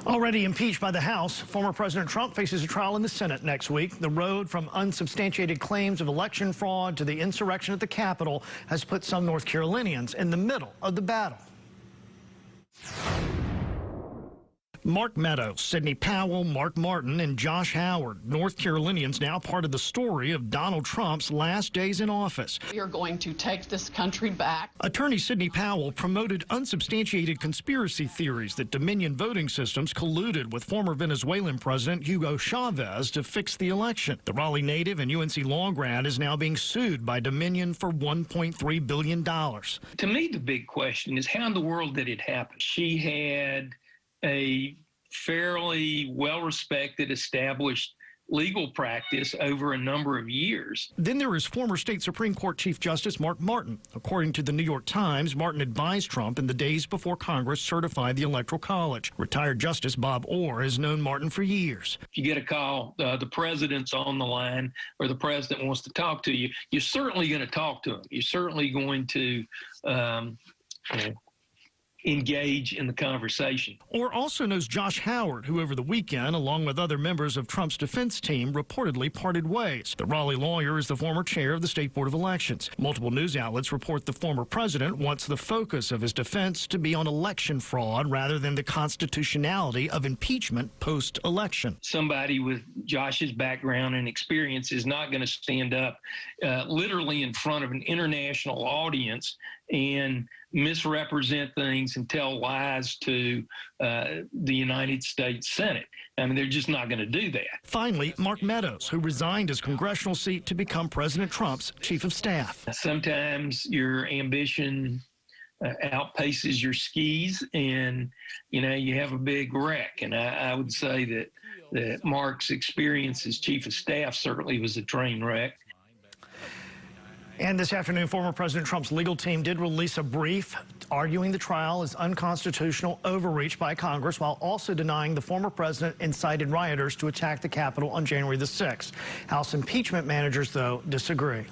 Already impeached by the House, former President Trump faces a trial in the Senate next week. The road from unsubstantiated claims of election fraud to the insurrection at the Capitol has put some North Carolinians in the middle of the battle. Mark Meadows, Sidney Powell, Mark Martin, and Josh Howard, North Carolinians now part of the story of Donald Trump's last days in office. We are going to take this country back. Attorney Sidney Powell promoted unsubstantiated conspiracy theories that Dominion voting systems colluded with former Venezuelan President Hugo Chavez to fix the election. The Raleigh native and UNC law grad is now being sued by Dominion for $1.3 billion. To me, the big question is how in the world did it happen? She had a fairly well-respected, established legal practice over a number of years. Then there is former state Supreme Court Chief Justice Mark Martin. According to the New York Times, Martin advised Trump in the days before Congress certified the Electoral College. Retired Justice Bob Orr has known Martin for years. If you get a call, the president's on the line, or the president wants to talk to you, you're certainly going to talk to him. You're certainly going to engage in the conversation. Orr also knows Josh Howard, who over the weekend, along with other members of Trump's defense team, reportedly parted ways. The Raleigh lawyer is the former chair of the State Board of Elections. Multiple news outlets report the former president wants the focus of his defense to be on election fraud rather than the constitutionality of impeachment post-election. Somebody with Josh's background and experience is not going to stand up literally in front of an international audience and misrepresent things and tell lies to the United States Senate. I mean, they're just not going to do that. Finally, Mark Meadows, who resigned his congressional seat to become President Trump's chief of staff. Sometimes your ambition outpaces your skis, and you have a big wreck. And I would say that Mark's experience as chief of staff certainly was a train wreck. And this afternoon, former President Trump's legal team did release a brief arguing the trial is unconstitutional overreach by Congress, while also denying the former president incited rioters to attack the Capitol on January the 6th. House impeachment managers, though, disagree.